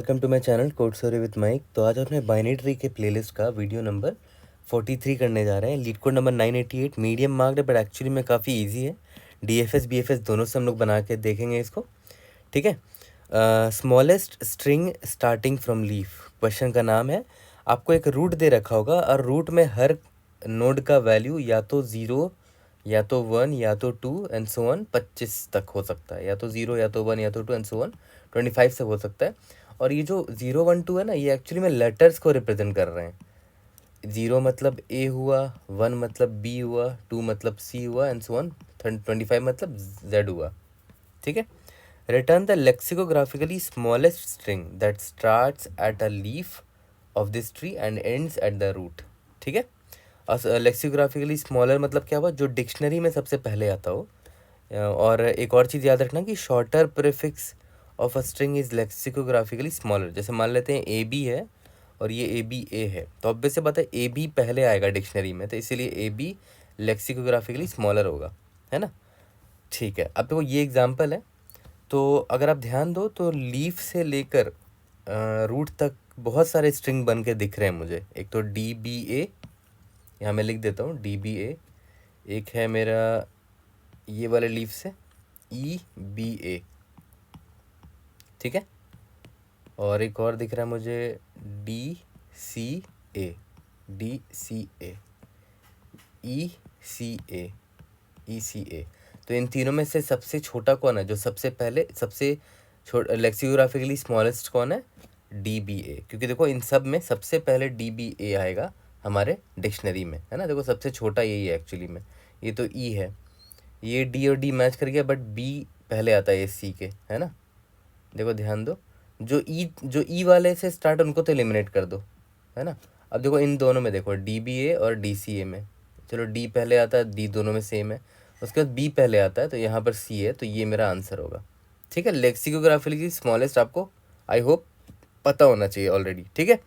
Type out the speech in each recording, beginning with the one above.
Welcome to my channel code story with Mike. तो आज अपने बाइनरी ट्री के प्लेलिस्ट का वीडियो नंबर 43 करने जा रहे हैं। LeetCode number 988 medium marked है बट एक्चुअली में काफ़ी इजी है। डीएफएस बीएफएस दोनों से हम लोग बना के देखेंगे इसको, ठीक है। Smallest string starting from leaf question का नाम है। आपको एक रूट दे रखा होगा और रूट में हर नोड का वैल्यू या तो 0 या तो 1 या तो 2 एंड सो ऑन 25 तक हो सकता है, या तो 0 या तो 1 या तो 2 एंड सो ऑन 25 तक हो सकता है। और ये जो 0 1 2 है ना, ये एक्चुअली में लेटर्स को रिप्रेजेंट कर रहे हैं। 0 मतलब ए हुआ, 1 मतलब बी हुआ, 2 मतलब सी हुआ एंड सो ऑन 25 मतलब जेड हुआ, ठीक है। Return the lexicographically smallest string that starts at a leaf of this tree and ends at the root, ठीक है। और लेक्सिकोग्राफिकली स्मॉलर मतलब क्या हुआ, जो डिक्शनरी में सबसे पहले आता हो। और एक और चीज़ याद रखना कि shorter prefix of a string is lexicographically smaller. जैसे मान लेते हैं ए बी है और ये ए बी ए है, तो ऑब्वियस से बात है ए बी पहले आएगा डिक्शनरी में, तो इसीलिए ए बी लेक्सिकोग्राफिकली स्मॉलर होगा, है ना। ठीक है, अब देखो ये एग्जांपल है। तो अगर आप ध्यान दो तो लीफ से लेकर रूट तक बहुत सारे स्ट्रिंग बन के दिख रहे हैं मुझे। एक तो डी बी ए, यहाँ मैं लिख देता हूँ डी बी ए। एक है मेरा ये वाले लीफ से ई बी ए, ठीक है। और एक और दिख रहा है मुझे डी सी ए, डी सी ए, ई सी ए, ई सी ए। तो इन तीनों में से सबसे छोटा कौन है, जो सबसे पहले सबसे लेक्सिकोग्राफिकली स्मॉलेस्ट कौन है, डी बी ए। क्योंकि देखो इन सब में सबसे पहले डी बी ए आएगा हमारे डिक्शनरी में, है ना। देखो सबसे छोटा यही है एक्चुअली में, ये तो ई है, ये डी और डी मैच कर गया बट बी पहले आता है सी के, है ना। देखो ध्यान दो, जो ई वाले से स्टार्ट उनको तो एलिमिनेट कर दो, है ना। अब देखो इन दोनों में देखो डी बी ए और डी सी ए में, चलो डी पहले आता है, डी दोनों में सेम है। उसके बाद बी पहले आता है तो यहाँ पर सी है, तो ये मेरा आंसर होगा, ठीक है। लेक्सिकोग्राफिकली स्मॉलेस्ट आपको आई होप पता होना चाहिए ऑलरेडी, ठीक है।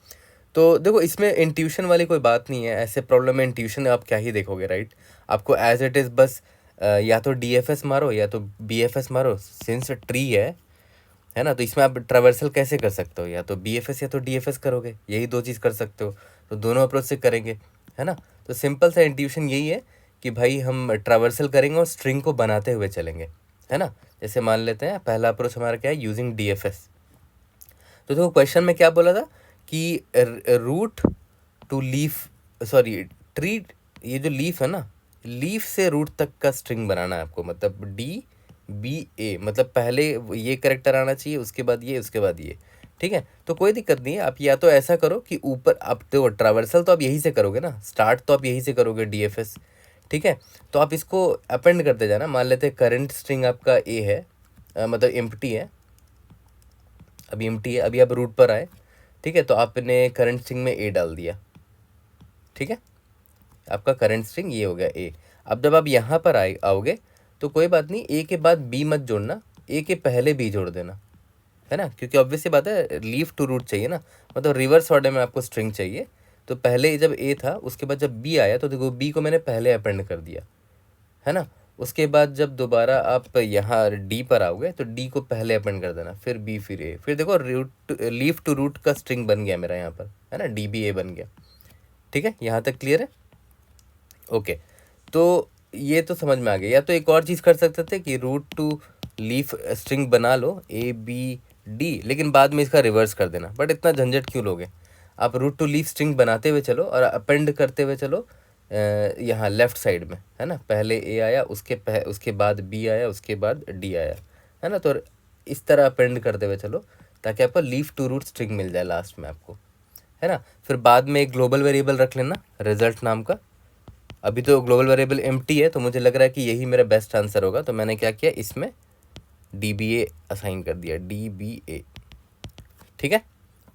तो देखो इसमें इंट्यूशन वाली कोई बात नहीं है, ऐसे प्रॉब्लम में इंट्यूशन आप क्या ही देखोगे, राइट। आपको एज इट इज़ बस या तो डी एफ एस मारो या तो बी एफ एस मारो। सिंस ट्री है ना, तो इसमें आप ट्रावर्सल कैसे कर सकते हो, या तो बी एफ एस या तो डी एफ एस करोगे, यही दो चीज़ कर सकते हो। तो दोनों अप्रोच से करेंगे, है ना। तो सिंपल सा इंट्यूशन यही है कि भाई हम ट्रावर्सल करेंगे और स्ट्रिंग को बनाते हुए चलेंगे, है ना। जैसे मान लेते हैं पहला अप्रोच हमारा क्या है, यूजिंग डी एफ एस। तो देखो क्वेश्चन में क्या बोला था कि root to leaf, sorry tree, ये जो लीफ है ना, लीफ से रूट तक का स्ट्रिंग बनाना है आपको। मतलब डी बी ए, मतलब पहले ये करेक्टर आना चाहिए, उसके बाद ये, उसके बाद ये, ठीक है। तो कोई दिक्कत नहीं है, आप या तो ऐसा करो कि ऊपर आप देखो ट्रावर्सल तो आप यहीं से करोगे ना, स्टार्ट तो आप यहीं से करोगे डी एफ एस, ठीक है। तो आप इसको अपेंड करते जाना। मान लेते हैं करंट स्ट्रिंग आपका ए है, मतलब एम्प्टी है, अभी एम्प्टी है, अभी आप रूट पर आए, ठीक है। तो आपने करंट स्ट्रिंग में ए डाल दिया, ठीक है। आपका करंट स्ट्रिंग ये हो गया ए। अब जब आप यहाँ पर आओगे तो कोई बात नहीं, ए के बाद बी मत जोड़ना, ए के पहले बी जोड़ देना, है ना। क्योंकि ऑब्वियस सी बात है लीफ टू रूट चाहिए ना, मतलब रिवर्स ऑर्डर में आपको स्ट्रिंग चाहिए। तो पहले जब ए था, उसके बाद जब बी आया तो देखो बी को मैंने पहले अपेंड कर दिया, है ना। उसके बाद जब दोबारा आप यहाँ डी पर आओगे तो डी को पहले अपेंड कर देना, फिर बी, फिर ए, फिर देखो रूट लीफ टू रूट का स्ट्रिंग बन गया मेरा यहाँ पर, है ना, डी बी ए बन गया, ठीक है। यहाँ तक क्लियर है, ओके। तो ये तो समझ में आ गया। या तो एक और चीज़ कर सकते थे कि रूट टू लीफ स्ट्रिंग बना लो ए बी डी, लेकिन बाद में इसका रिवर्स कर देना, बट इतना झंझट क्यों लोगे। आप रूट टू लीफ स्ट्रिंग बनाते हुए चलो और अपेंड करते हुए चलो यहाँ लेफ्ट साइड में, है ना। पहले ए आया, उसके बाद बी आया, उसके बाद डी आया, है ना। तो इस तरह अपेंड करते हुए चलो ताकि आपको लीफ टू रूट स्ट्रिंग मिल जाए लास्ट में आपको, है ना। फिर बाद में एक ग्लोबल वेरिएबल रख लेना रिजल्ट नाम का। अभी तो ग्लोबल वेरिएबल एम्प्टी है, तो मुझे लग रहा है कि यही मेरा बेस्ट आंसर होगा। तो मैंने क्या किया, इसमें डी बी ए असाइन कर दिया, डी बी ए, ठीक है,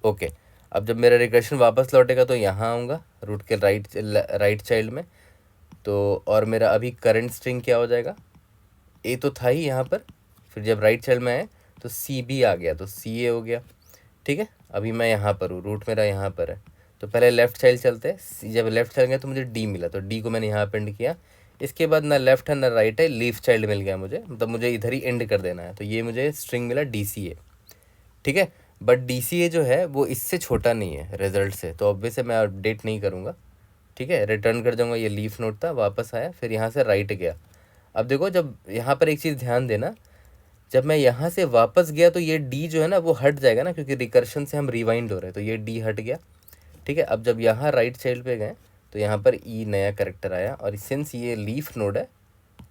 ओके। अब जब मेरा रिकर्शन वापस लौटेगा तो यहाँ आऊँगा रूट के राइट चाइल्ड में। तो और मेरा अभी करंट स्ट्रिंग क्या हो जाएगा, ए तो था ही यहाँ पर, फिर जब राइट चाइल्ड में आए तो सी बी आ गया, तो सी ए हो गया, ठीक है। अभी मैं यहाँ पर हूँ, रूट मेरा यहाँ पर है, तो पहले लेफ़्ट चाइल्ड चलते हैं। जब लेफ़्ट चल गया तो मुझे डी मिला, तो डी को मैंने यहाँ अपेंड किया। इसके बाद ना लेफ़्ट है ना राइट है, लीफ चाइल्ड मिल गया मुझे, मतलब मुझे इधर ही एंड कर देना है। तो ये मुझे स्ट्रिंग मिला डी सी ए, ठीक है। बट DCA जो है वो इससे छोटा नहीं है रिजल्ट से, तो ऑब्वियसली मैं अपडेट नहीं करूँगा। ठीक है, रिटर्न कर जाऊँगा। ये लीफ नोड था, वापस आया, फिर यहाँ से राइट गया। अब देखो, जब यहाँ पर एक चीज़ ध्यान देना, जब मैं यहाँ से वापस गया तो ये डी जो है ना वो हट जाएगा ना, क्योंकि रिकर्शन से हम रिवाइंड हो रहे हैं, तो ये डी हट गया। ठीक है, अब जब यहाँ राइट चाइल्ड पे गए तो यहाँ पर ई नया करेक्टर आया, और सिंस ये लीफ नोड है,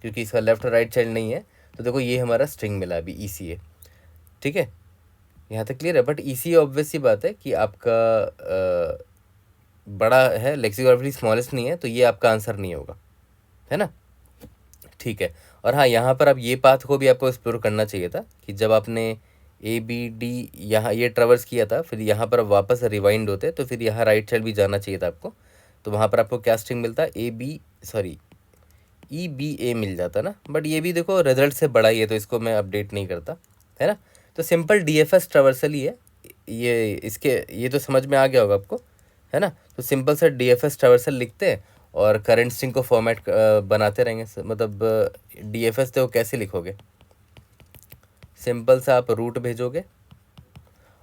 क्योंकि इसका लेफ्ट और राइट चाइल्ड नहीं है, तो देखो ये हमारा स्ट्रिंग मिला अभी ECA। ठीक है, यहाँ तक क्लियर है। बट ECA ऑब्वियस सी बात है कि आपका बड़ा है, लेक्सिकोग्राफिकली स्मॉलेस्ट नहीं है, तो ये आपका आंसर नहीं होगा, है ना। ठीक है, और हाँ, यहाँ पर अब ये पाथ को भी आपको एक्सप्लोर करना चाहिए था कि जब आपने ABD यहाँ ये ट्रेवर्स किया था, फिर यहाँ पर वापस रिवाइंड होते तो फिर यहाँ राइट साइड भी जाना चाहिए था आपको, तो वहाँ पर आपको क्या स्ट्रिंग मिलता, EBA मिल जाता ना। बट ये भी देखो रिजल्ट से बड़ा ही है, तो इसको मैं अपडेट नहीं करता, है ना। तो सिंपल DFS ट्रेवर्सल ही है ये, इसके ये तो समझ में आ गया होगा आपको, है ना। तो सिंपल सा DFS ट्रेवर्सल लिखते हैं और करंट स्ट्रिंग को फॉर्मेट बनाते रहेंगे। मतलब DFS तो कैसे लिखोगे, सिंपल सा आप रूट भेजोगे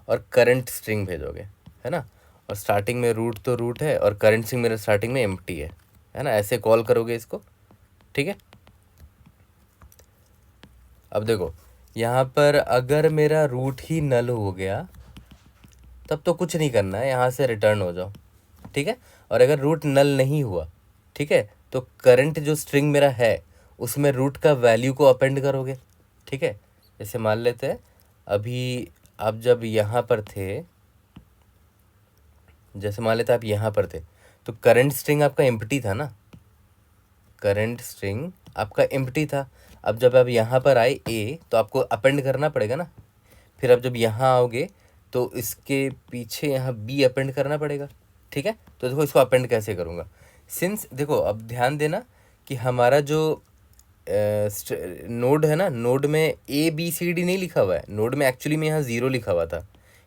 और करंट स्ट्रिंग भेजोगे, है ना। और स्टार्टिंग में रूट तो रूट है और करंट स्ट्रिंग मेरे स्टार्टिंग में एम्प्टी है ना, ऐसे कॉल करोगे इसको। ठीक है, अब देखो यहाँ पर अगर मेरा रूट ही नल हो गया तब तो कुछ नहीं करना है, यहाँ से रिटर्न हो जाओ। ठीक है, और अगर रूट नल नहीं हुआ, ठीक है, तो करंट जो स्ट्रिंग मेरा है उसमें रूट का वैल्यू को अपेंड करोगे। ठीक है, जैसे मान लेते हैं अभी आप जब यहाँ पर थे, जैसे मान लेते आप यहाँ पर थे, तो करंट स्ट्रिंग आपका एम्प्टी था ना, करंट स्ट्रिंग आपका एम्प्टी था। अब जब आप यहाँ पर आए ए, तो आपको अपेंड करना पड़ेगा ना। फिर अब जब यहाँ आओगे तो इसके पीछे यहाँ बी अपेंड करना पड़ेगा। ठीक है, तो देखो इसको अपेंड कैसे करूँगा, सिंस देखो अब ध्यान देना कि हमारा जो नोड है ना, नोड में ABCD नहीं लिखा हुआ है, नोड में एक्चुअली में यहाँ 0 लिखा हुआ था,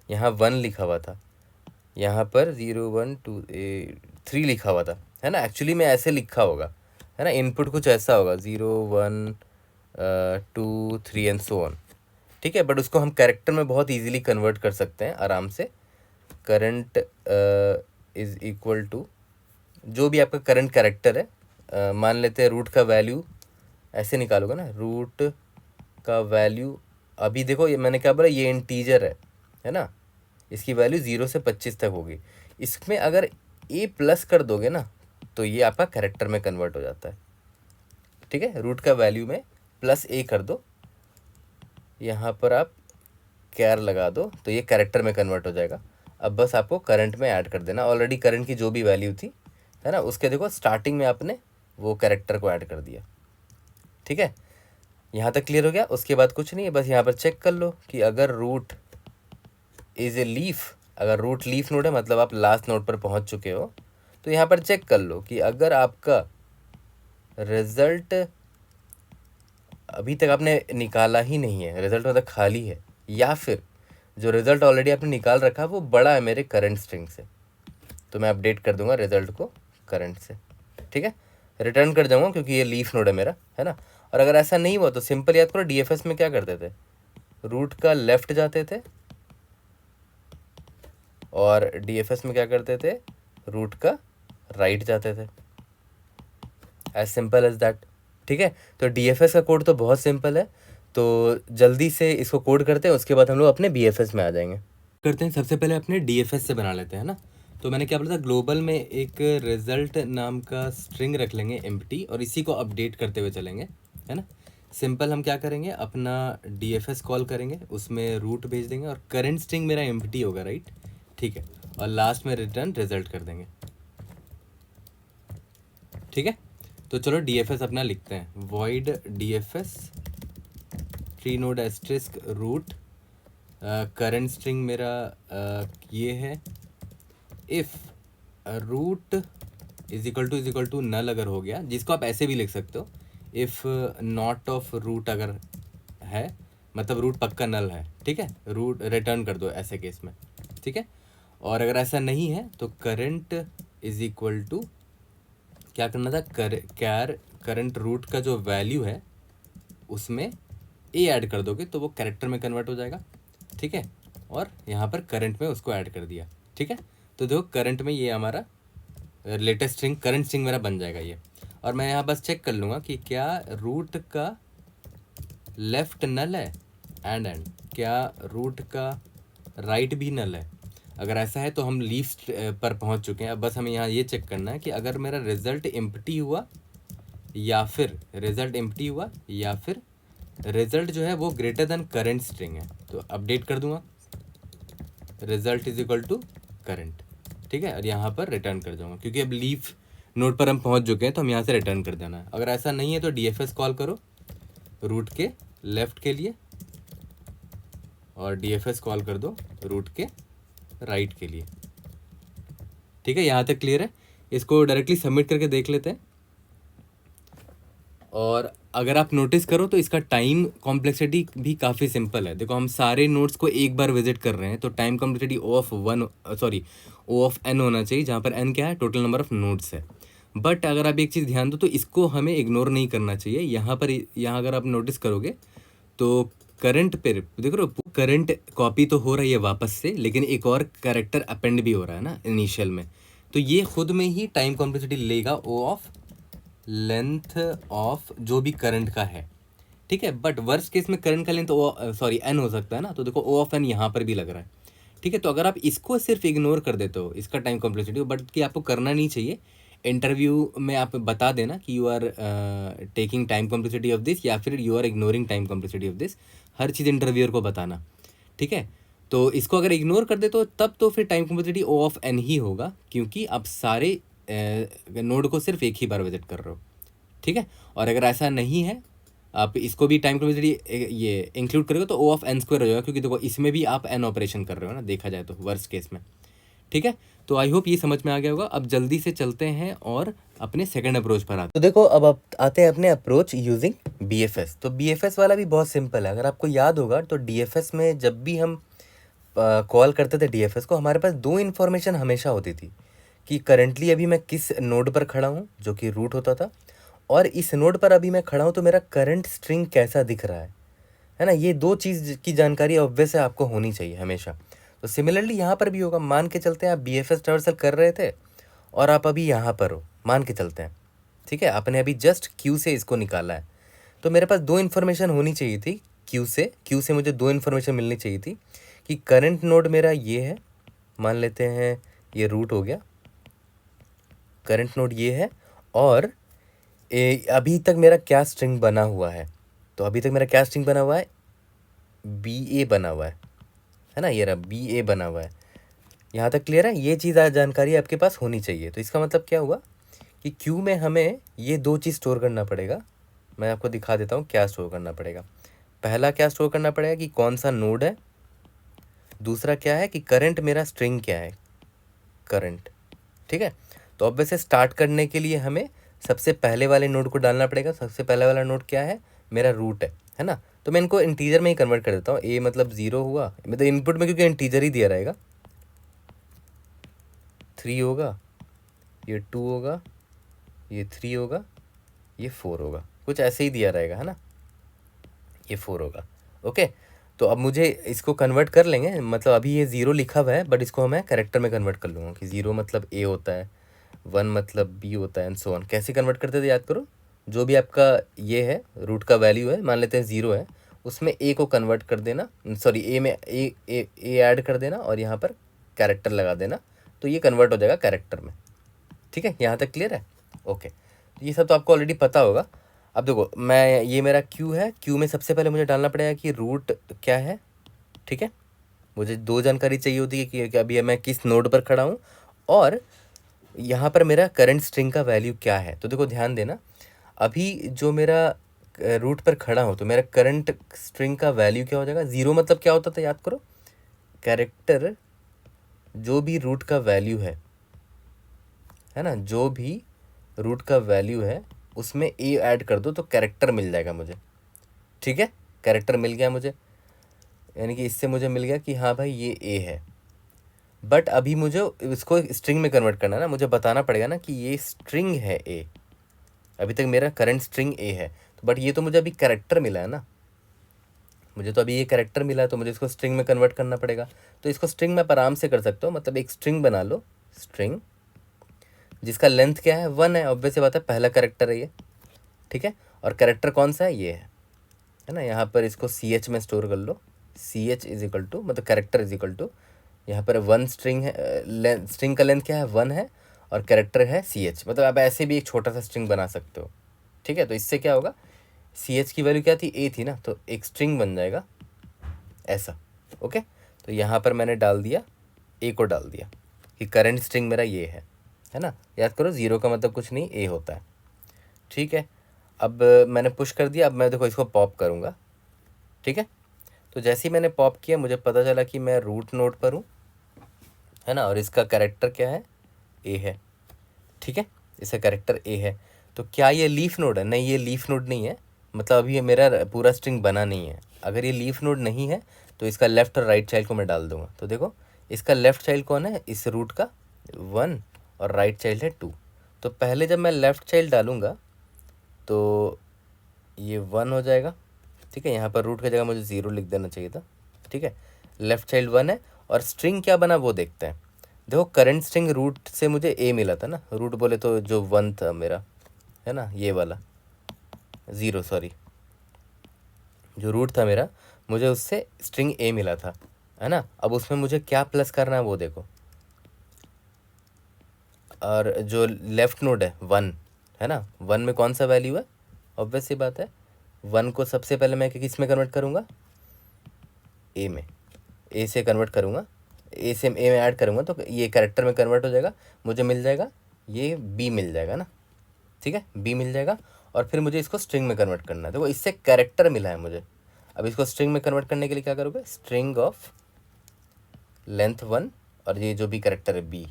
यहाँ 1 लिखा हुआ था, यहाँ पर 0 1 2 3 लिखा हुआ था, है ना। एक्चुअली में ऐसे लिखा होगा, है ना, इनपुट कुछ ऐसा होगा 0 1 2 3 एंड सो ऑन। ठीक है, बट उसको हम कैरेक्टर में बहुत इजीली कन्वर्ट कर सकते हैं आराम से। करंट इज इक्वल टू जो भी आपका करंट कैरेक्टर है, मान लेते हैं रूट का वैल्यू ऐसे निकालोगे ना, रूट का वैल्यू अभी देखो ये मैंने क्या बोला, ये इंटीजर है ना, इसकी वैल्यू 0 से 25 तक होगी। इसमें अगर A प्लस कर दोगे ना तो ये आपका कैरेक्टर में कन्वर्ट हो जाता है। ठीक है, रूट का वैल्यू में प्लस A कर दो, यहाँ पर आप कैर लगा दो तो ये कैरेक्टर में कन्वर्ट हो जाएगा। अब बस आपको करंट में ऐड कर देना, ऑलरेडी करंट की जो भी वैल्यू थी, है ना, उसके देखो स्टार्टिंग में आपने वो कैरेक्टर को ऐड कर दिया। ठीक है, यहाँ तक क्लियर हो गया। उसके बाद कुछ नहीं है, बस यहाँ पर चेक कर लो कि अगर रूट इज ए लीफ, अगर रूट लीफ नोड है मतलब आप लास्ट नोड पर पहुँच चुके हो, तो यहाँ पर चेक कर लो कि अगर आपका रिजल्ट अभी तक आपने निकाला ही नहीं है, रिजल्ट मतलब खाली है, या फिर जो रिजल्ट ऑलरेडी आपने निकाल रखा है वो बड़ा है मेरे करंट स्ट्रिंग से, तो मैं अपडेट कर दूंगा रिजल्ट को करंट से। ठीक है, रिटर्न कर जाऊंगा क्योंकि ये लीफ नोड है मेरा, है ना। और अगर ऐसा नहीं हुआ तो सिंपल याद करो, DFS में क्या करते थे, रूट का लेफ्ट जाते थे और DFS में क्या करते थे, रूट का राइट जाते थे, एज सिंपल एज दैट। ठीक है, तो DFS का कोड तो बहुत सिंपल है, तो जल्दी से इसको कोड करते हैं, उसके बाद हम लोग अपने BFS में आ जाएंगे। करते हैं, सबसे पहले अपने DFS से बना लेते हैं ना। तो मैंने क्या बोला था, ग्लोबल में एक रिजल्ट नाम का स्ट्रिंग रख लेंगे एम्प्टी, और इसी को अपडेट करते हुए चलेंगे, है ना। सिंपल हम क्या करेंगे, अपना DFS कॉल करेंगे, उसमें रूट भेज देंगे और करंट स्ट्रिंग मेरा एम्प्टी होगा, राइट। ठीक है, और लास्ट में रिटर्न रिजल्ट कर देंगे। ठीक है, तो चलो DFS अपना लिखते हैं, void DFS tree node asterisk root, current string मेरा ये है, if root is equal to null अगर हो गया, जिसको आप ऐसे भी लिख सकते हो, इफ़ नॉट ऑफ रूट अगर है मतलब रूट पक्का नल है। ठीक है, रूट रिटर्न कर दो ऐसे केस में। ठीक है, और अगर ऐसा नहीं है तो करंट इज इक्वल टू क्या करना था, करंट रूट का जो वैल्यू है उसमें A ऐड कर दोगे तो वो कैरेक्टर में कन्वर्ट हो जाएगा। ठीक है, और यहाँ पर करंट में उसको ऐड कर दिया। ठीक है, तो देखो करंट में ये हमारा लेटेस्ट स्ट्रिंग, करंट स्ट्रिंग मेरा बन जाएगा ये। और मैं यहाँ बस चेक कर लूँगा कि क्या रूट का लेफ्ट नल है एंड क्या रूट का राइट भी नल है। अगर ऐसा है तो हम लीफ पर पहुँच चुके हैं। अब बस हमें यहाँ ये चेक करना है कि अगर मेरा रिजल्ट एम्प्टी हुआ या फिर रिजल्ट जो है वो ग्रेटर देन करंट स्ट्रिंग है, तो अपडेट कर दूंगा result is equal to current. ठीक है, और यहाँ पर रिटर्न कर दूंगा क्योंकि अब लीफ नोड पर हम पहुँच चुके हैं, तो हम यहाँ से रिटर्न कर देना है। अगर ऐसा नहीं है तो DFS कॉल करो रूट के लेफ्ट के लिए और DFS कॉल कर दो रूट के राइट के लिए। ठीक है, यहाँ तक क्लियर है। इसको डायरेक्टली सबमिट करके देख लेते हैं। और अगर आप नोटिस करो तो इसका टाइम कॉम्प्लेक्सिटी भी काफ़ी सिंपल है। देखो हम सारे नोड्स को एक बार विजिट कर रहे हैं, तो time complexity O of n होना चाहिए, जहाँ पर n क्या है, टोटल नंबर ऑफ नोड्स है। बट अगर आप एक चीज़ ध्यान दो तो इसको हमें इग्नोर नहीं करना चाहिए। यहाँ अगर आप नोटिस करोगे तो करंट पे देखो, करंट कॉपी तो हो रही है वापस से, लेकिन एक और कैरेक्टर अपेंड भी हो रहा है ना इनिशियल में, तो ये खुद में ही टाइम कॉम्प्लेक्सिटी लेगा O ऑफ लेंथ ऑफ जो भी करंट का है। ठीक है, बट वर्स्ट केस में करंट का लेंथ n हो सकता है ना, तो देखो O ऑफ n यहाँ पर भी लग रहा है। ठीक है, तो अगर आप इसको सिर्फ इग्नोर कर देते हो इसका टाइम कॉम्प्लेक्सिटी, बट कि आपको करना नहीं चाहिए, इंटरव्यू में आप बता देना कि you are taking time complexity of this या फिर you are ignoring time complexity of this. हर चीज़ इंटरव्यूअर को बताना। ठीक है, तो इसको अगर इग्नोर कर दे तो तब तो फिर time complexity O of n ही होगा, क्योंकि आप सारे नोड को सिर्फ एक ही बार विजिट कर रहे हो। ठीक है, और अगर ऐसा नहीं है, आप इसको भी टाइम कॉम्प्लेक्सिटी ये इंक्लूड करोगे तो O ऑफ n स्क्वायर हो जाएगा, क्योंकि देखो इसमें भी आप n ऑपरेशन कर रहे हो ना, देखा जाए तो वर्स्ट केस में। ठीक है, तो आई होप ये समझ में आ गया होगा। अब जल्दी से चलते हैं और अपने सेकंड अप्रोच पर आते। तो देखो अब आप आते हैं अपने अप्रोच यूजिंग BFS। तो BFS वाला भी बहुत सिंपल है। अगर आपको याद होगा तो DFS में जब भी हम कॉल करते थे DFS को, हमारे पास दो इन्फॉर्मेशन हमेशा होती थी कि करंटली अभी मैं किस नोड पर खड़ा हूँ, जो कि रूट होता था, और इस नोड पर अभी मैं खड़ा हूँ तो मेरा करंट स्ट्रिंग कैसा दिख रहा है ना। ये दो चीज़ की जानकारी ऑब्वियस है आपको होनी चाहिए हमेशा। तो सिमिलरली यहाँ पर भी होगा। मान के चलते हैं आप BFS ट्रावर्सल कर रहे थे और आप अभी यहाँ पर हो, मान के चलते हैं। ठीक है, आपने अभी जस्ट Q से इसको निकाला है, तो मेरे पास दो इन्फॉर्मेशन होनी चाहिए थी। Q से मुझे दो इन्फॉर्मेशन मिलनी चाहिए थी कि करंट नोड मेरा ये है, मान लेते हैं ये रूट हो गया, करंट नोड ये है, और अभी तक मेरा क्या स्ट्रिंग बना हुआ है। तो अभी तक मेरा क्या स्ट्रिंग बना हुआ है, BA बना हुआ है ना, ये रहा BA बना हुआ है। यहाँ तक क्लियर है। ये चीज़ जानकारी आपके पास होनी चाहिए। तो इसका मतलब क्या हुआ कि Q में हमें ये दो चीज़ स्टोर करना पड़ेगा। मैं आपको दिखा देता हूँ क्या स्टोर करना पड़ेगा। पहला क्या स्टोर करना पड़ेगा कि कौन सा नोड है, दूसरा क्या है कि करंट मेरा स्ट्रिंग क्या है, करंट। ठीक है, तो अब वैसे स्टार्ट करने के लिए हमें सबसे पहले वाले नोड को डालना पड़ेगा। सबसे पहले वाला नोड क्या है, मेरा रूट है ना। तो मैं इनको इंटीजर में ही कन्वर्ट कर देता हूँ। A मतलब 0 हुआ, मतलब इनपुट में क्योंकि इंटीजर ही दिया रहेगा, 3 होगा, ये 2 होगा, ये 3 होगा, ये 4 होगा, कुछ ऐसे ही दिया रहेगा, है ना, ये 4 होगा। ओके, तो अब मुझे इसको कन्वर्ट कर लेंगे। मतलब अभी ये 0 लिखा हुआ है, बट इसको मैं कैरेक्टर में कन्वर्ट कर लूँगा कि 0 मतलब A होता है, 1 मतलब B होता है, एंड सो ऑन। कैसे कन्वर्ट करते थे याद करो। जो भी आपका ये है रूट का वैल्यू है, मान लेते हैं 0 है, उसमें A को कन्वर्ट कर देना, सॉरी A में A ऐड कर देना और यहाँ पर कैरेक्टर लगा देना, तो ये कन्वर्ट हो जाएगा कैरेक्टर में। ठीक है, यहाँ तक क्लियर है। ओके, ये सब तो आपको ऑलरेडी पता होगा। अब देखो मैं, ये मेरा Q है, Q में सबसे पहले मुझे डालना पड़ेगा कि रूट क्या है। ठीक है, मुझे दो जानकारी चाहिए होती है कि अभी मैं किस नोड पर खड़ा हूँ और यहाँ पर मेरा करंट स्ट्रिंग का वैल्यू क्या है। तो देखो ध्यान देना, अभी जो मेरा रूट पर खड़ा हूँ तो मेरा करंट स्ट्रिंग का वैल्यू क्या हो जाएगा। 0 मतलब क्या होता था याद करो, कैरेक्टर जो भी रूट का वैल्यू है ना, जो भी रूट का वैल्यू है उसमें A ऐड कर दो तो कैरेक्टर मिल जाएगा मुझे। ठीक है, कैरेक्टर मिल गया मुझे, यानी कि इससे मुझे मिल गया कि हाँ भाई ये A है। बट अभी मुझे इसको स्ट्रिंग में कन्वर्ट करना है ना, मुझे बताना पड़ेगा ना कि ये स्ट्रिंग है A। अभी तक मेरा करंट स्ट्रिंग A है, तो बट ये तो मुझे अभी कैरेक्टर मिला है ना, मुझे तो अभी ये कैरेक्टर मिला है तो मुझे इसको स्ट्रिंग में कन्वर्ट करना पड़ेगा। तो इसको स्ट्रिंग में आप आराम से कर सकते हो, मतलब एक स्ट्रिंग बना लो, स्ट्रिंग जिसका लेंथ क्या है 1 है, ऑब्वियस सी बात है, पहला कैरेक्टर है ये, ठीक है। और कैरेक्टर कौन सा है, ये है ना। यहाँ पर इसको सी एच में स्टोर कर लो, C H is equal to, मतलब कैरेक्टर इज इक्वल टू, यहाँ पर 1 स्ट्रिंग है, स्ट्रिंग का लेंथ क्या है 1 है, और कैरेक्टर है सी एच, मतलब आप ऐसे भी एक छोटा सा स्ट्रिंग बना सकते हो, ठीक है। तो इससे क्या होगा, सी एच की वैल्यू क्या थी, ए थी ना, तो एक स्ट्रिंग बन जाएगा ऐसा, ओके। तो यहाँ पर मैंने डाल दिया, ए को डाल दिया कि करंट स्ट्रिंग मेरा ये है ना। याद करो 0 का मतलब कुछ नहीं, ए होता है, ठीक है। अब मैंने पुश कर दिया, अब मैं देखो इसको पॉप करूँगा, ठीक है। तो जैसे ही मैंने पॉप किया मुझे पता चला कि मैं रूट नोड पर हूँ, है ना, और इसका कैरेक्टर क्या है, ए है, ठीक है। इसका कैरेक्टर ए है। तो क्या ये लीफ नोड है, नहीं ये लीफ नोड नहीं है, मतलब अभी ये मेरा पूरा स्ट्रिंग बना नहीं है। अगर ये लीफ नोड नहीं है तो इसका लेफ़्ट और राइट चाइल्ड को मैं डाल दूंगा। तो देखो इसका लेफ़्ट चाइल्ड कौन है, इस रूट का 1, और राइट चाइल्ड है 2। तो पहले जब मैं लेफ़्ट चाइल्ड डालूँगा तो ये 1 हो जाएगा, ठीक है। यहाँ पर रूट की जगह मुझे 0 लिख देना चाहिए था, ठीक है। लेफ़्ट चाइल्ड 1 है, और स्ट्रिंग क्या बना वो देखते हैं। देखो करंट स्ट्रिंग रूट से मुझे ए मिला था ना, रूट बोले तो जो 1 था मेरा, है ना, ये वाला 0, सॉरी, जो रूट था मेरा, मुझे उससे स्ट्रिंग ए मिला था, है ना। अब उसमें मुझे क्या प्लस करना है वो देखो, और जो लेफ़्ट नोड है 1, है ना, 1 में कौन सा वैल्यू है, ऑब्वियस सी बात है 1 को सबसे पहले मैं किस में कन्वर्ट करूँगा, ए में, ए से कन्वर्ट करूँगा, ए से ए में ऐड करूँगा तो ये कैरेक्टर में कन्वर्ट हो जाएगा, मुझे मिल जाएगा ये बी मिल जाएगा ना, ठीक है, बी मिल जाएगा। और फिर मुझे इसको स्ट्रिंग में कन्वर्ट करना है, देखो इससे कैरेक्टर मिला है मुझे। अब इसको स्ट्रिंग में कन्वर्ट करने के लिए क्या करोगे, स्ट्रिंग ऑफ लेंथ 1 और ये जो भी कैरेक्टर है बी,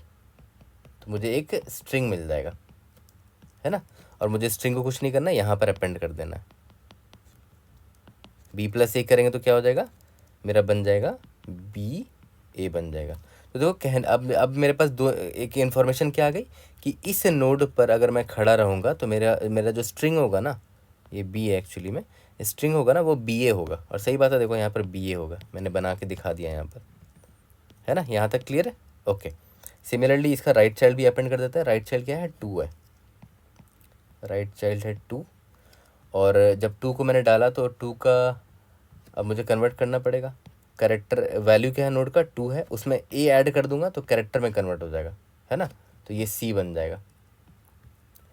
तो मुझे एक स्ट्रिंग मिल जाएगा, है ना। और मुझे स्ट्रिंग को कुछ नहीं करना, यहाँ पर अपेंड कर देना है, बी प्लस ए करेंगे तो क्या हो जाएगा, मेरा बन जाएगा बी ए बन जाएगा। तो देखो अब मेरे पास दो एक इन्फॉर्मेशन क्या आ गई कि इस नोड पर अगर मैं खड़ा रहूँगा तो मेरा मेरा जो स्ट्रिंग होगा ना, ये बी है एक्चुअली में, स्ट्रिंग होगा ना वो बी ए होगा। और सही बात है, देखो यहाँ पर बी ए होगा, मैंने बना के दिखा दिया यहाँ पर, है ना। यहाँ तक क्लियर है, ओके। सिमिलरली इसका राइट चाइल्ड भी अपेंड कर देता है, राइट चाइल्ड क्या है 2 है, राइट चाइल्ड है 2। और जब 2 को मैंने डाला तो 2 का अब मुझे कन्वर्ट करना पड़ेगा, कैरेक्टर वैल्यू क्या है नोड का 2 है, उसमें ए ऐड कर दूंगा तो कैरेक्टर में कन्वर्ट हो जाएगा, है ना। तो ये सी बन जाएगा,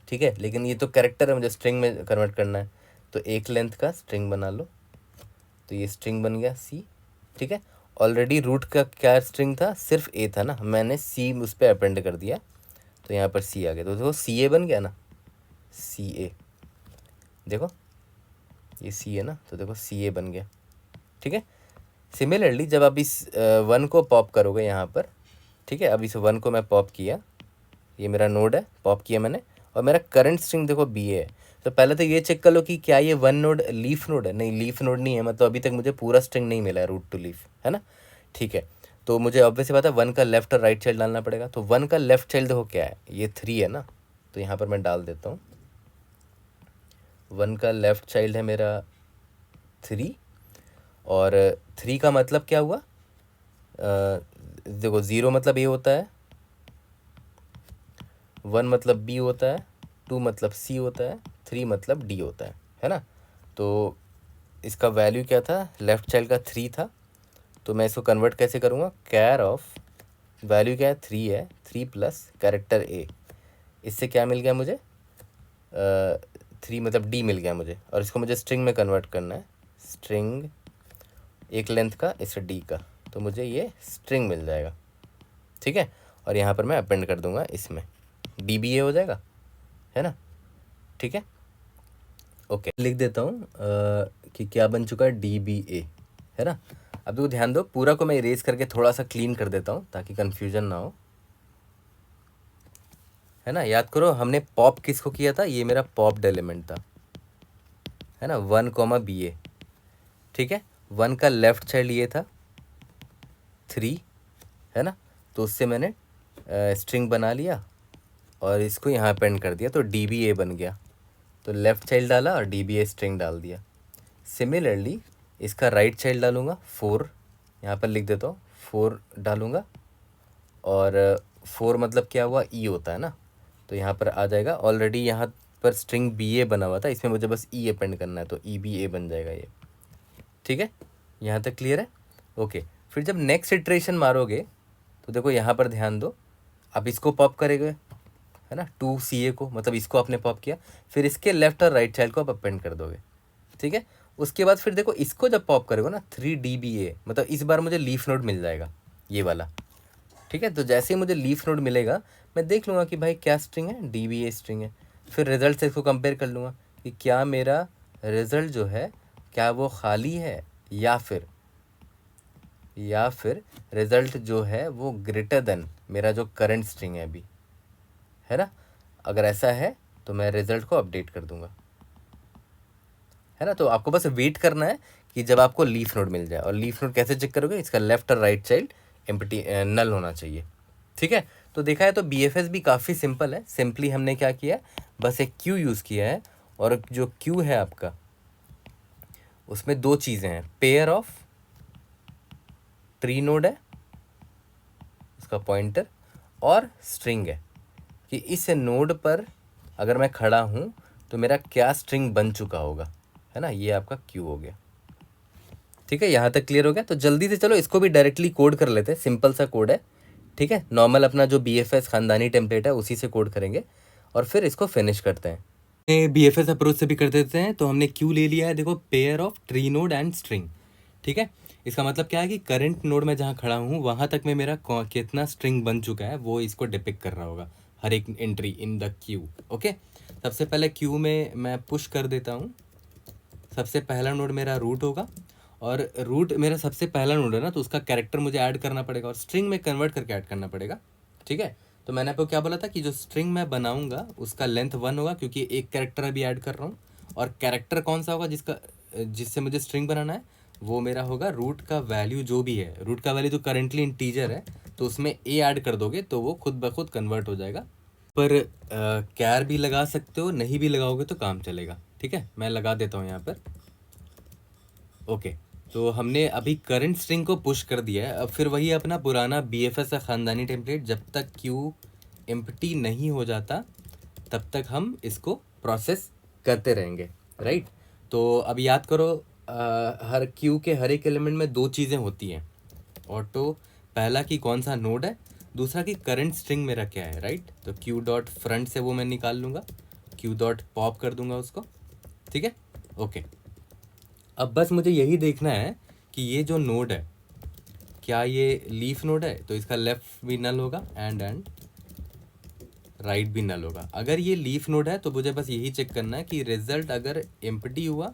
ठीक है। लेकिन ये तो कैरेक्टर है, मुझे स्ट्रिंग में कन्वर्ट करना है, तो एक लेंथ का स्ट्रिंग बना लो, तो ये स्ट्रिंग बन गया सी, ठीक है। ऑलरेडी रूट का क्या स्ट्रिंग था, सिर्फ ए था ना, मैंने सी उस पर अपेंड कर दिया तो यहाँ पर सी आ गया। तो देखो सी ए बन गया ना, सी ए, देखो ये सी है ना, तो देखो सी ए बन गया, ठीक है। सिमिलरली जब आप इस 1 को पॉप करोगे यहाँ पर, ठीक है, अब इस 1 को मैं पॉप किया, ये मेरा नोड है, पॉप किया मैंने, और मेरा करंट स्ट्रिंग देखो बी ए है। तो पहले तो ये चेक कर लो कि क्या ये 1 नोड लीफ नोड है, नहीं लीफ नोड नहीं है, मतलब अभी तक मुझे पूरा स्ट्रिंग नहीं मिला है रूट टू लीफ, है ना, ठीक है। तो मुझे ऑब्वियसली बात है 1 का लेफ्ट और राइट चाइल्ड डालना पड़ेगा। तो 1 का लेफ्ट चाइल्ड देखो क्या है, ये 3 है ना, तो यहाँ पर मैं डाल देता हूँ 1 का लेफ्ट चाइल्ड है मेरा 3, और 3 का मतलब क्या हुआ, देखो 0 मतलब ए होता है, 1 मतलब बी होता है, 2 मतलब सी होता है, 3 मतलब डी होता है ना। तो इसका वैल्यू क्या था, लेफ़्ट चाइल्ड का 3 था, तो मैं इसको कन्वर्ट कैसे करूँगा, कैर ऑफ वैल्यू क्या है 3 है, 3 प्लस कैरेक्टर ए, इससे क्या मिल गया मुझे, 3 मतलब डी मिल गया मुझे, और इसको मुझे स्ट्रिंग में कन्वर्ट करना है, स्ट्रिंग एक लेंथ का इस डी का, तो मुझे ये स्ट्रिंग मिल जाएगा, ठीक है। और यहाँ पर मैं अपेंड कर दूंगा, इसमें डी बी ए हो जाएगा, है ना, ठीक है, ओके। लिख देता हूँ कि क्या बन चुका है, डी बी ए, है ना। अब तो ध्यान दो, पूरा को मैं इरेज करके थोड़ा सा क्लीन कर देता हूँ ताकि कन्फ्यूजन ना हो, है ना। याद करो हमने पॉप किसको किया था, ये मेरा पॉप्ड एलिमेंट था, है ना, 1 कॉमा बी ए, ठीक है। 1 का लेफ्ट चाइल्ड ये था 3, है ना, तो उससे मैंने स्ट्रिंग बना लिया और इसको यहाँ अपेंड कर दिया, तो डी बी ए बन गया। तो लेफ़्ट चाइल्ड डाला और डी बी ए स्ट्रिंग डाल दिया। सिमिलरली इसका राइट चाइल्ड डालूँगा 4, यहाँ पर लिख देता हूँ 4 डालूँगा, और 4 मतलब क्या हुआ, ई होता है ना, तो यहाँ पर आ जाएगा। ऑलरेडी यहाँ पर स्ट्रिंग बी ए बना हुआ था, इसमें मुझे बस ई अपेंड करना है, तो ई बी ए बन जाएगा ये। ठीक है, यहाँ तक क्लियर है। ओके, फिर जब नेक्स्ट इटरेशन मारोगे तो देखो यहाँ पर ध्यान दो, अब इसको पॉप करेंगे, है ना, 2CA को, मतलब इसको आपने पॉप किया, फिर इसके लेफ्ट और राइट चाइल्ड को आप अपेंड कर दोगे। ठीक है, उसके बाद फिर देखो इसको जब पॉप करोगे ना 3DBA, मतलब इस बार मुझे लीफ नोड मिल जाएगा ये वाला। ठीक है, तो जैसे ही मुझे लीफ नोड मिलेगा मैं देख लूँगा कि भाई क्या स्ट्रिंग है, DBA स्ट्रिंग है। फिर रिजल्ट से इसको कंपेयर कर लूँगा कि क्या मेरा रिजल्ट जो है क्या वो खाली है, या फिर रिजल्ट जो है वो ग्रेटर देन मेरा जो करंट स्ट्रिंग है अभी, है ना। अगर ऐसा है तो मैं रिजल्ट को अपडेट कर दूंगा, है ना। तो आपको बस वेट करना है कि जब आपको लीफ नोड मिल जाए। और लीफ नोड कैसे चेक करोगे, इसका लेफ्ट और राइट चाइल्ड एम्प्टी नल होना चाहिए। ठीक है, तो देखा है तो BFS भी काफ़ी सिंपल है। सिंपली हमने क्या किया, बस एक क्यू यूज़ किया है, और जो क्यू है आपका उसमें दो चीज़ें हैं, पेयर ऑफ ट्री नोड है उसका पॉइंटर, और स्ट्रिंग है कि इस नोड पर अगर मैं खड़ा हूँ तो मेरा क्या स्ट्रिंग बन चुका होगा, है ना। ये आपका क्यू हो गया। ठीक है, यहाँ तक क्लियर हो गया। तो जल्दी से चलो इसको भी डायरेक्टली कोड कर लेते हैं, सिंपल सा कोड है। ठीक है, नॉर्मल अपना जो BFS खानदानी टेम्पलेट है उसी से कोड करेंगे, और फिर इसको फिनिश करते हैं। BFS अप्रोच से भी कर देते हैं। तो हमने क्यू ले लिया है, देखो, pair of tree node and string. ठीक है, इसका मतलब क्या है कि करंट नोड में जहाँ खड़ा हूँ वहाँ तक में मेरा कितना स्ट्रिंग बन चुका है वो इसको डिपिक्ट कर रहा होगा, हर एक entry in the Q. Okay, सबसे पहले क्यू में मैं पुश कर देता हूँ। सबसे पहला नोड मेरा रूट होगा, और रूट मेरा सबसे पहला नोड है ना, तो उसका कैरेक्टर मुझे ऐड करना पड़ेगा, और स्ट्रिंग में कन्वर्ट करके ऐड करना पड़ेगा। ठीक है, तो मैंने आपको क्या बोला था कि जो स्ट्रिंग मैं बनाऊंगा उसका लेंथ 1 होगा, क्योंकि एक कैरेक्टर अभी ऐड कर रहा हूँ। और कैरेक्टर कौन सा होगा जिससे मुझे स्ट्रिंग बनाना है, वो मेरा होगा रूट का वैल्यू जो भी है। रूट का वैल्यू तो करेंटली इंटीजर है, तो उसमें ए ऐड कर दोगे तो वो खुद ब खुद कन्वर्ट हो जाएगा। पर कैर भी लगा सकते हो, नहीं भी लगाओगे तो काम चलेगा। ठीक है, मैं लगा देता हूँ यहाँ पर। ओके, तो हमने अभी करंट स्ट्रिंग को पुश कर दिया है। अब फिर वही अपना पुराना BFS का ख़ानदानी टेम्पलेट, जब तक क्यू एम्प्टी नहीं हो जाता तब तक हम इसको प्रोसेस करते रहेंगे, राइट। तो अब याद करो, हर क्यू के हर एक एलिमेंट में दो चीज़ें होती हैं ऑटो। पहला कि कौन सा नोड है, दूसरा कि करंट स्ट्रिंग मेरा क्या है, राइट। तो क्यू डॉट फ्रंट से वो मैं निकाल लूँगा, क्यू डॉट पॉप कर दूंगा उसको। ठीक है, ओके। अब बस मुझे यही देखना है कि ये जो नोड है क्या ये लीफ नोड है, तो इसका लेफ्ट भी नल होगा एंड राइट भी नल होगा। अगर ये लीफ नोड है तो मुझे बस यही चेक करना है कि रिजल्ट अगर एम्प्टी हुआ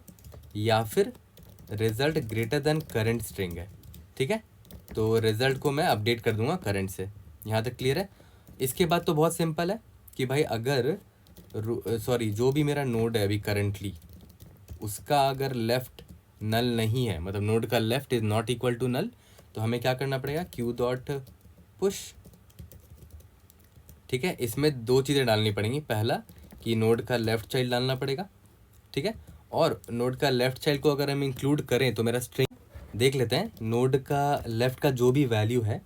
या फिर result greater than current string है। ठीक है, तो रिजल्ट को मैं अपडेट कर दूंगा करंट से। यहाँ तक क्लियर है। इसके बाद तो बहुत सिंपल है कि भाई अगर जो भी मेरा नोड है अभी करंटली, उसका अगर लेफ्ट नल नहीं है, मतलब नोड का left is not equal to null, तो हमें क्या करना पड़ेगा, क्यू डॉट पुश। ठीक है, इसमें दो चीज़ें डालनी पड़ेंगी। पहला कि नोड का लेफ्ट चाइल्ड डालना पड़ेगा। ठीक है, और नोड का लेफ्ट चाइल्ड को अगर हम इंक्लूड करें तो मेरा स्ट्रिंग देख लेते हैं। नोड का लेफ्ट का जो भी वैल्यू है,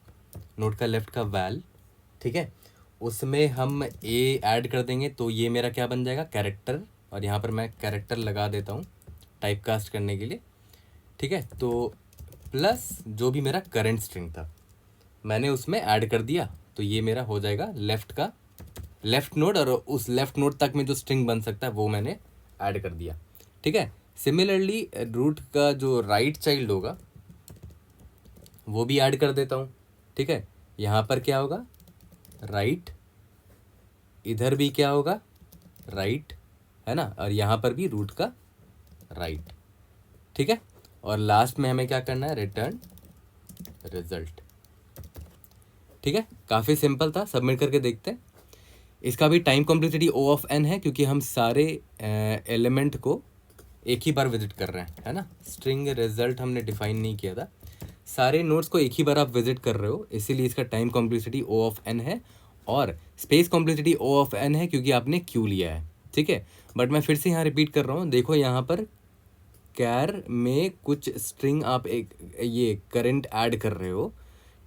नोड का लेफ्ट का वैल, ठीक है, उसमें हम ए ऐड कर देंगे तो ये मेरा क्या बन जाएगा, कैरेक्टर। और यहाँ पर मैं कैरेक्टर लगा देता हूँ टाइप कास्ट करने के लिए। ठीक है, तो प्लस जो भी मेरा करंट स्ट्रिंग था मैंने उसमें ऐड कर दिया, तो ये मेरा हो जाएगा लेफ्ट नोड, और उस लेफ्ट नोड तक में जो स्ट्रिंग बन सकता है वो मैंने ऐड कर दिया। ठीक है, सिमिलरली रूट का जो राइट चाइल्ड होगा वो भी ऐड कर देता हूँ। ठीक है, यहाँ पर क्या होगा, राइट, इधर भी क्या होगा, राइट, है ना, और यहाँ पर भी रूट का राइट। ठीक है, और लास्ट में हमें क्या करना है, रिटर्न रिजल्ट। ठीक है, काफ़ी सिंपल था, सबमिट करके देखते हैं। इसका भी time complexity O of n है, क्योंकि हम सारे एलिमेंट को एक ही बार विजिट कर रहे हैं, है ना। स्ट्रिंग रिजल्ट हमने डिफाइन नहीं किया था, सारे नोड्स को एक ही बार आप विजिट कर रहे हो, इसीलिए इसका time complexity O of n है। और space complexity O of n है क्योंकि आपने क्यू लिया है। ठीक है, बट मैं फिर से यहाँ रिपीट कर रहा हूँ, देखो यहाँ पर कैर में कुछ स्ट्रिंग आप एक ये करंट ऐड कर रहे हो,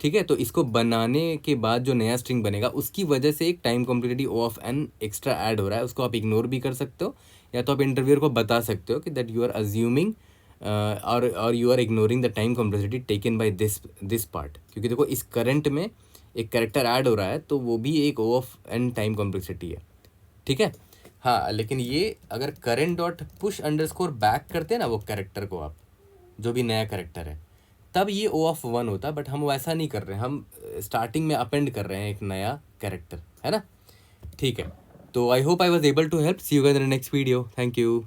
ठीक है, तो इसको बनाने के बाद जो नया स्ट्रिंग बनेगा उसकी वजह से एक time complexity O of N extra add हो रहा है। उसको आप इग्नोर भी कर सकते हो, या तो आप इंटरव्यूअर को बता सकते हो कि दैट यू आर अज्यूमिंग और you are ignoring the time complexity taken by this part, क्योंकि देखो इस करंट में एक कैरेक्टर ऐड हो रहा है तो वो भी एक ओ ऑफ एन टाइम कॉम्प्लेक्सिटी है, ठीक है। हाँ, लेकिन ये अगर current dot push underscore back करते हैं ना वो कैरेक्टर को, आप जो भी नया कैरेक्टर है, तब ये ओ ऑफ वन होता है। बट हम वैसा नहीं कर रहे हैं, हम स्टार्टिंग में अपेंड कर रहे हैं एक नया कैरेक्टर, है ना। ठीक है, तो I hope I was able to help. See you guys in the next video. Thank you.